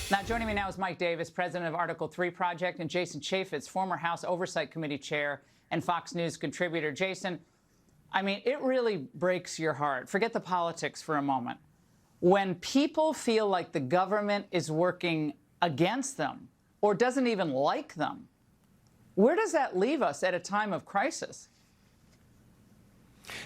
Now, joining me now is Mike Davis, president of Article 3 Project, and Jason Chaffetz, former House Oversight Committee chair and Fox News contributor. Jason, I mean, it really breaks your heart. Forget the politics for a moment. When people feel like the government is working against them or doesn't even like them, where does that leave us at a time of crisis?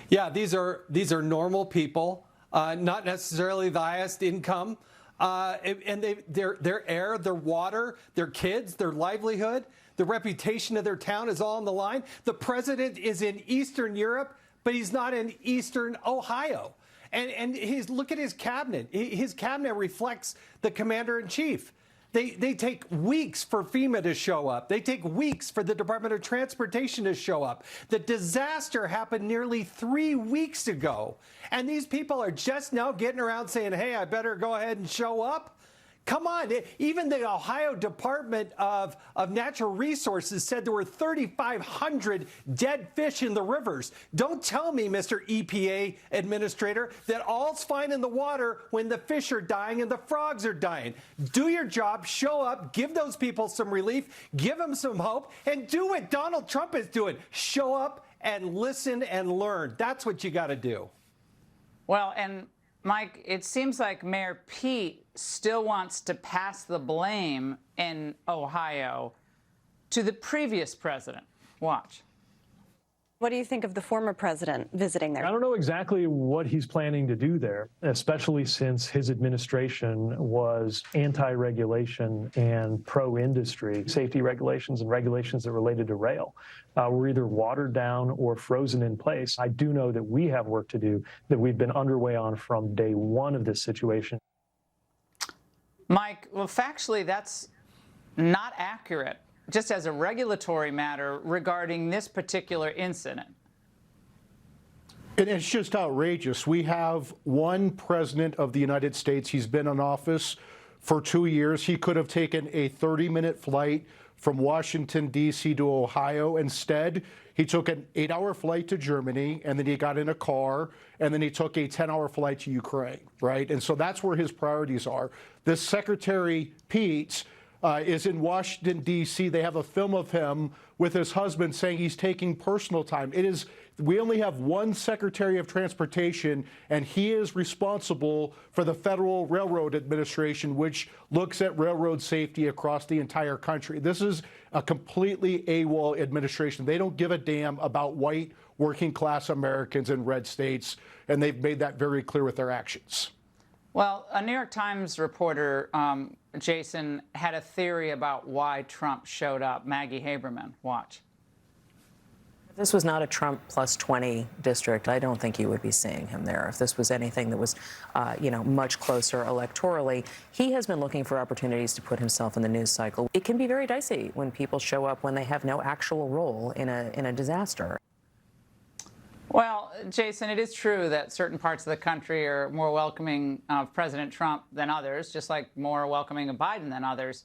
Yeah, these are normal people, not necessarily the highest income. And their air, their water, their kids, their livelihood, the reputation of their town is all on the line. The president is in Eastern Europe, but he's not in Eastern Ohio. And look at his cabinet. His cabinet reflects the commander-in-chief. They take weeks for FEMA to show up. They take weeks for the Department of Transportation to show up. The disaster happened nearly 3 weeks ago. And these people are just now getting around saying, hey, I better go ahead and show up. Come on. Even the Ohio Department of Natural Resources said there were 3,500 dead fish in the rivers. Don't tell me, Mr. EPA administrator, that all's fine in the water when the fish are dying and the frogs are dying. Do your job, show up, give those people some relief, give them some hope, and do what Donald Trump is doing. Show up and listen and learn. That's what you got to do. Well, and Mike, it seems like Mayor Pete still wants to pass the blame in Ohio to the previous president. Watch. What do you think of the former president visiting there? I don't know exactly what he's planning to do there, especially since his administration was anti-regulation and pro-industry. Safety regulations and regulations that related to rail were either watered down or frozen in place. I do know that we have work to do that we've been underway on from day one of this situation. Mike, well, factually, that's not accurate, just as a regulatory matter regarding this particular incident. And it's just outrageous. We have one president of the United States. He's been in office for 2 years. He could have taken a 30-minute flight from Washington, D.C. to Ohio. Instead, he took an 8-hour flight to Germany, and then he got in a car, and then he took a 10-hour flight to Ukraine, right? And so that's where his priorities are. This Secretary Pete is in Washington, D.C. They have a film of him with his husband saying he's taking personal time. We only have one Secretary of Transportation, and he is responsible for the Federal Railroad Administration, which looks at railroad safety across the entire country. This is a completely AWOL administration. They don't give a damn about white working-class Americans in red states, and they've made that very clear with their actions. Well, a New York Times reporter, Jason, had a theory about why Trump showed up. Maggie Haberman, watch. If this was not a Trump plus 20 district, I don't think you would be seeing him there. If this was anything that was, much closer electorally, he has been looking for opportunities to put himself in the news cycle. It can be very dicey when people show up when they have no actual role in a disaster. Well, Jason, it is true that certain parts of the country are more welcoming of President Trump than others, just like more welcoming of Biden than others.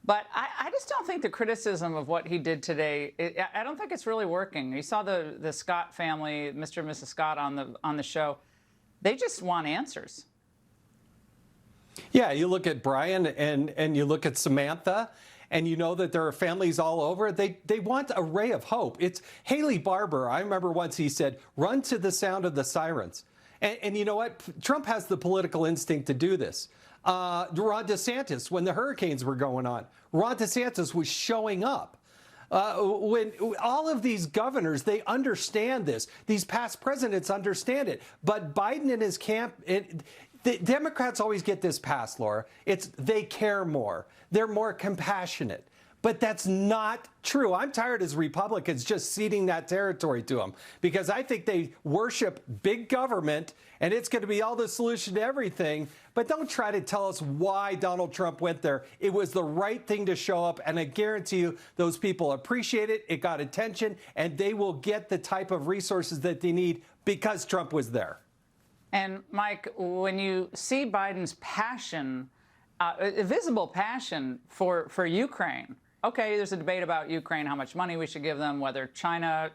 But I just don't think the criticism of what he did today, I don't think it's really working. You saw the Scott family, Mr. and Mrs. Scott on the show. They just want answers. Yeah, you look at Brian and you look at Samantha, and you know that there are families all over. They want a ray of hope. It's Haley Barbour. I remember once he said, run to the sound of the sirens. And you know what? Trump has the political instinct to do this. Ron DeSantis, when the hurricanes were going on, Ron DeSantis was showing up. When all of these governors, they understand this. These past presidents understand it. But Biden and his camp, the Democrats always get this pass, Laura. It's they care more. They're more compassionate. But that's not true. I'm tired as Republicans just ceding that territory to them because I think they worship big government and it's going to be all the solution to everything. But don't try to tell us why Donald Trump went there. It was the right thing to show up, and I guarantee you those people appreciate it. It got attention, and they will get the type of resources that they need because Trump was there. And, Mike, when you see Biden's passion, a visible passion for Ukraine, okay, there's a debate about Ukraine, how much money we should give them, whether China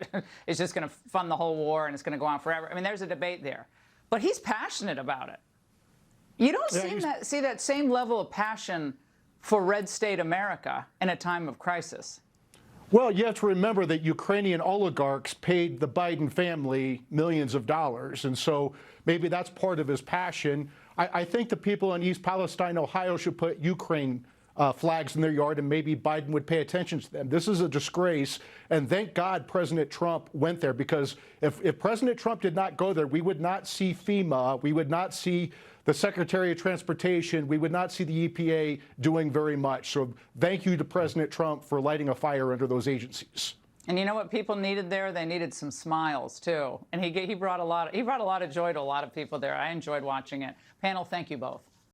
is just going to fund the whole war and it's going to go on forever. I mean, there's a debate there. But he's passionate about it. You don't see that same level of passion for red state America in a time of crisis? Well, you have to remember that Ukrainian oligarchs paid the Biden family millions of dollars. And so maybe that's part of his passion. I think the people in East Palestine, Ohio, should put Ukraine flags in their yard, and maybe Biden would pay attention to them. This is a disgrace, and thank God President Trump went there, because if President Trump did not go there, we would not see FEMA, we would not see the Secretary of Transportation, we would not see the EPA doing very much. So thank you to President Trump for lighting a fire under those agencies. And you know what people needed there? They needed some smiles too. And he brought a lot of joy to a lot of people there. I enjoyed watching it. Panel, thank you both.